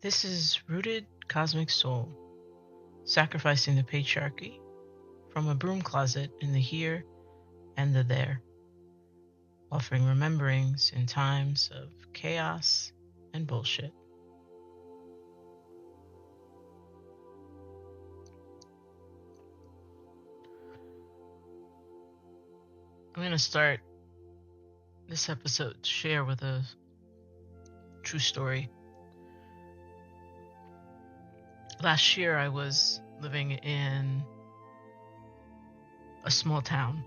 This is Rooted Cosmic Soul, sacrificing the patriarchy from a broom closet in the here and the there, offering rememberings in times of chaos and bullshit. I'm going to start this episode to share with a true story. Last year, I was living in a small town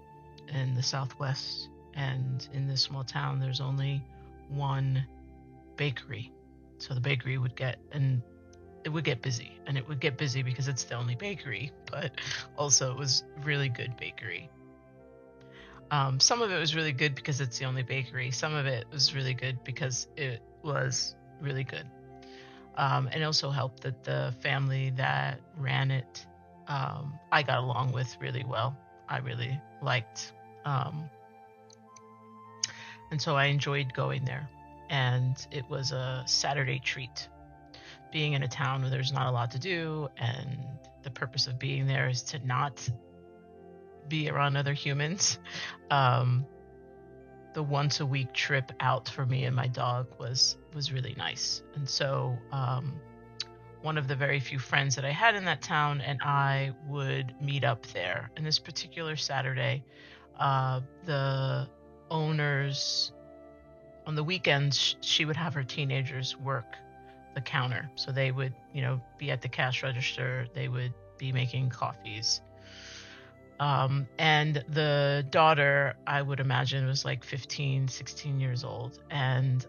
in the Southwest, and in this small town, there's only one bakery. So the bakery would get busy, and it would get busy because it's the only bakery, but also it was really good bakery. Some of it was really good because it's the only bakery. Some of it was really good because it was really good. And it also helped that the family that ran it, I got along with really well. I really liked. And so I enjoyed going there. And it was a Saturday treat. Being in a town where there's not a lot to do, and the purpose of being there is to not be around other humans. The once a week trip out for me and my dog was really nice. And so one of the very few friends that I had in that town and I would meet up there. And this particular Saturday, the owners, on the weekends, she would have her teenagers work the counter. So they would, be at the cash register. They would be making coffees. And the daughter, I would imagine, was like 15, 16 years old. And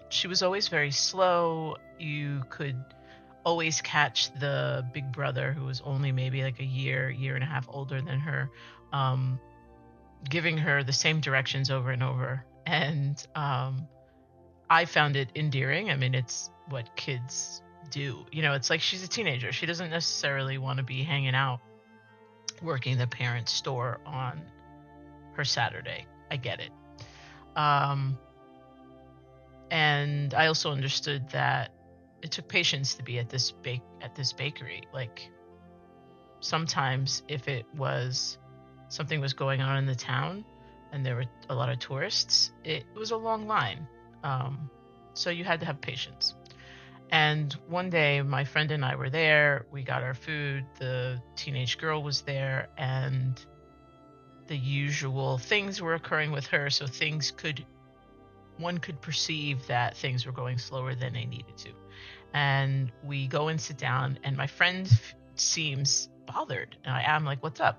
she was always very slow. You could always catch the big brother, who was only maybe like a year and a half older than her, giving her the same directions over and over. And I found it endearing. I mean, it's what kids do. It's like she's a teenager. She doesn't necessarily want to be hanging out working the parents' store on her Saturday. I get it. And I also understood that it took patience to be at this bakery. Like, sometimes if it was something was going on in the town and there were a lot of tourists, it was a long line. So you had to have patience. And one day, my friend and I were there. We got our food. The teenage girl was there, and the usual things were occurring with her. So one could perceive that things were going slower than they needed to. And we go and sit down, and my friend seems bothered. And I am like, "What's up?"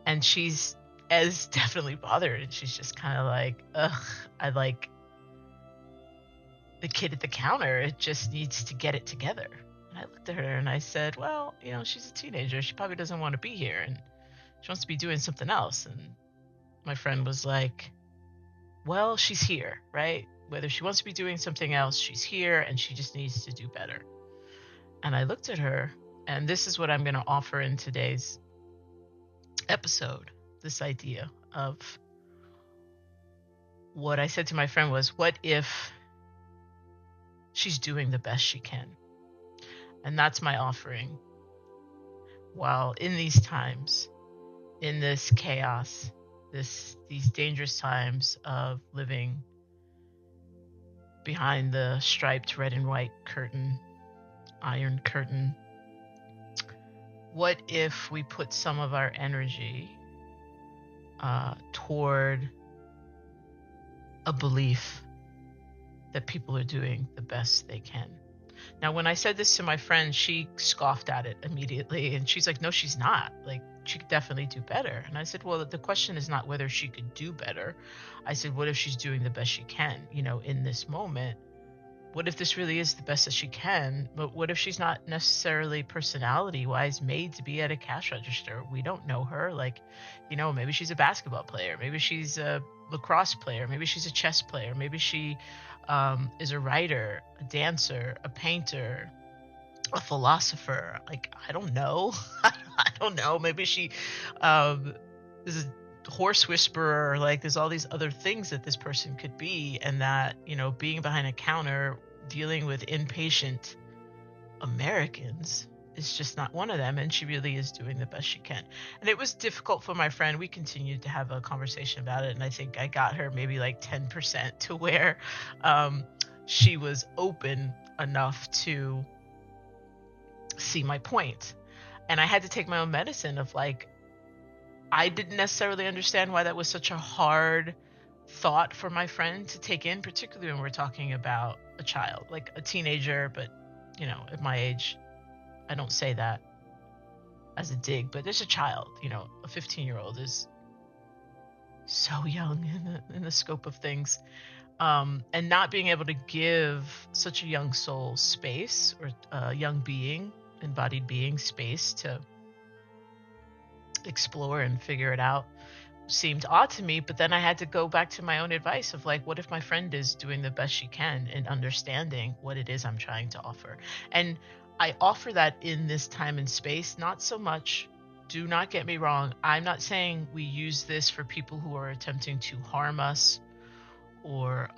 And she's definitely bothered. And she's just kind of like, "Ugh, I like the kid at the counter. It just needs to get it together." And I looked at her and I said, "Well, she's a teenager. She probably doesn't want to be here, and she wants to be doing something else." And my friend was like, "Well, she's here, right? Whether she wants to be doing something else, she's here, and she just needs to do better." And I looked at her, and this is what I'm going to offer in today's episode, this idea of what I said to my friend was, what if she's doing the best she can? And that's my offering. While in these times, in this chaos, these dangerous times of living behind the striped red and white curtain, iron curtain, what if we put some of our energy toward a belief that people are doing the best they can? Now, when I said this to my friend, she scoffed at it immediately, and she's like, "No, she's not. Like, she could definitely do better." And I said, "Well, the question is not whether she could do better." I said, "What if she's doing the best she can, in this moment? What if this really is the best that she can? But what if she's not necessarily personality-wise made to be at a cash register? We don't know her. Like, maybe she's a basketball player. Maybe she's a lacrosse player. Maybe she's a chess player. Maybe she is a writer, a dancer, a painter, a philosopher. Like, I don't know. I don't know. Maybe she is a horse whisperer. Like, there's all these other things that this person could be, and that, being behind a counter, dealing with impatient Americans is just not one of them, and she really is doing the best she can. And it was difficult for my friend. We continued to have a conversation about it, and I think I got her maybe like 10% to where she was open enough to see my point. And I had to take my own medicine of like, I didn't necessarily understand why that was such a hard thought for my friend to take in, particularly when we're talking about a child, like a teenager. But, you know, at my age, I don't say that as a dig, but there's a child, you know, a 15-year-old is so young in the scope of things. And not being able to give such a young soul space, or a young being, embodied being, space to explore and figure it out seemed odd to me. But then I had to go back to my own advice of like, what if my friend is doing the best she can in understanding what it is I'm trying to offer? And I offer that in this time and space, not so much, do not get me wrong, I'm not saying we use this for people who are attempting to harm us or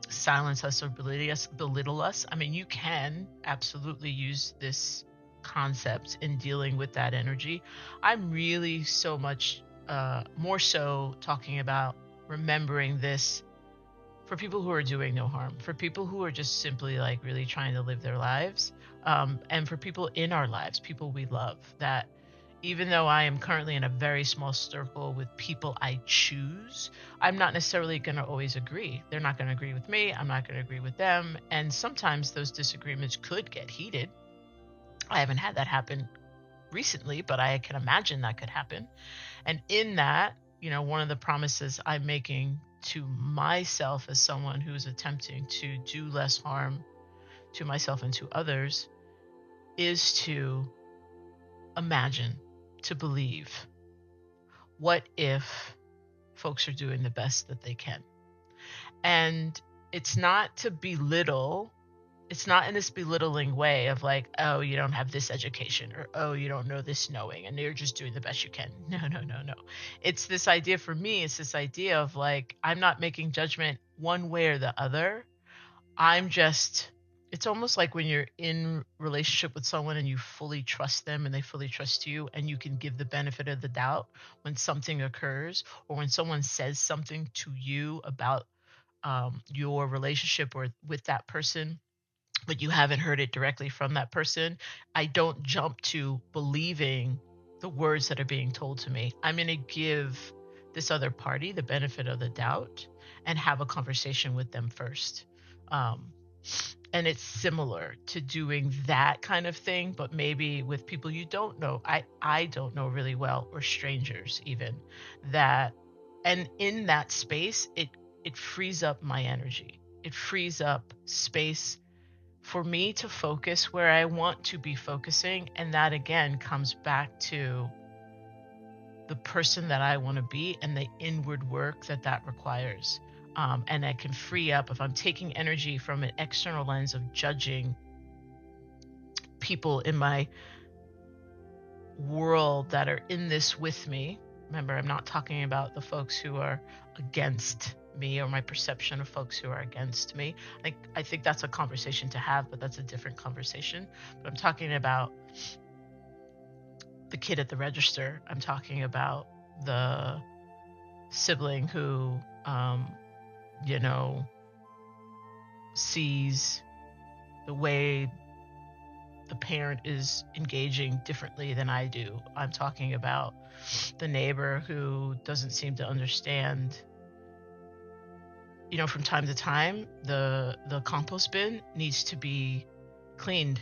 silence us or belittle us. I mean, you can absolutely use this concept in dealing with that energy. I'm really so much more so talking about remembering this for people who are doing no harm, for people who are just simply like really trying to live their lives, and for people in our lives, people we love, that even though I am currently in a very small circle with people I choose, I'm not necessarily going to always agree. They're not going to agree with me. I'm not going to agree with them. And sometimes those disagreements could get heated. I haven't had that happen recently, but I can imagine that could happen. And in that, you know, one of the promises I'm making to myself as someone who's attempting to do less harm to myself and to others is to imagine, to believe, what if folks are doing the best that they can? And it's not to belittle, it's not in this belittling way of like, oh, you don't have this education, or oh, you don't know this knowing, and you're just doing the best you can. No, no, no, no. It's this idea for me, it's this idea of like, I'm not making judgment one way or the other. I'm just, it's almost like when you're in relationship with someone and you fully trust them and they fully trust you, and you can give the benefit of the doubt when something occurs, or when someone says something to you about your relationship or with that person, but you haven't heard it directly from that person. I don't jump to believing the words that are being told to me. I'm going to give this other party the benefit of the doubt and have a conversation with them first. Um, and it's similar to doing that kind of thing, but maybe with people you don't know. I don't know really well, or strangers even, that, and in that space, it frees up my energy. It frees up space for me to focus where I want to be focusing. And that again comes back to the person that I want to be and the inward work that that requires. And I can free up, if I'm taking energy from an external lens of judging people in my world that are in this with me. Remember, I'm not talking about the folks who are against me, or my perception of folks who are against me. I think that's a conversation to have, but that's a different conversation. But I'm talking about the kid at the register. I'm talking about the sibling who, you know, sees the way the parent is engaging differently than I do. I'm talking about the neighbor who doesn't seem to understand, you know, from time to time, the compost bin needs to be cleaned.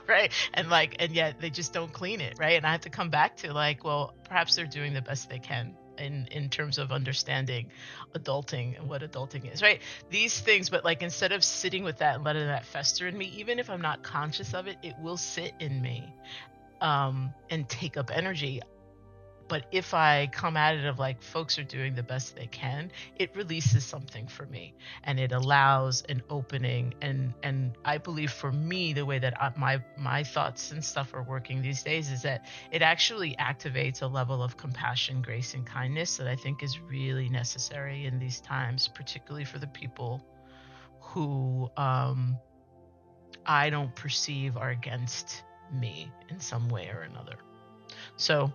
Right. And yet they just don't clean it. Right. And I have to come back to like, well, perhaps they're doing the best they can in terms of understanding adulting and what adulting is, right? These things, but like, instead of sitting with that and letting that fester in me, even if I'm not conscious of it, it will sit in me, and take up energy. But if I come at it of like, folks are doing the best they can, it releases something for me, and it allows an opening. And I believe for me, the way that my thoughts and stuff are working these days is that it actually activates a level of compassion, grace, and kindness that I think is really necessary in these times, particularly for the people who I don't perceive are against me in some way or another. So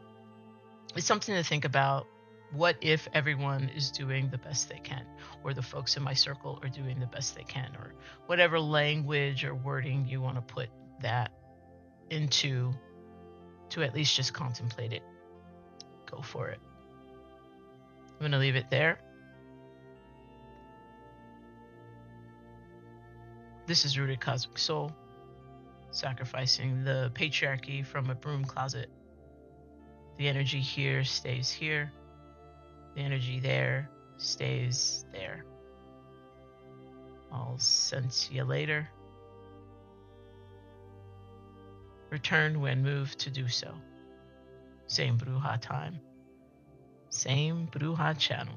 it's something to think about. What if everyone is doing the best they can, or the folks in my circle are doing the best they can, or whatever language or wording you want to put that into, to at least just contemplate it. Go for it. I'm going to leave it there. This is Rooted Cosmic Soul, sacrificing the patriarchy from a broom closet. The energy here stays here. The energy there stays there. I'll sense you later. Return when moved to do so. Same Bruja time. Same Bruja channel.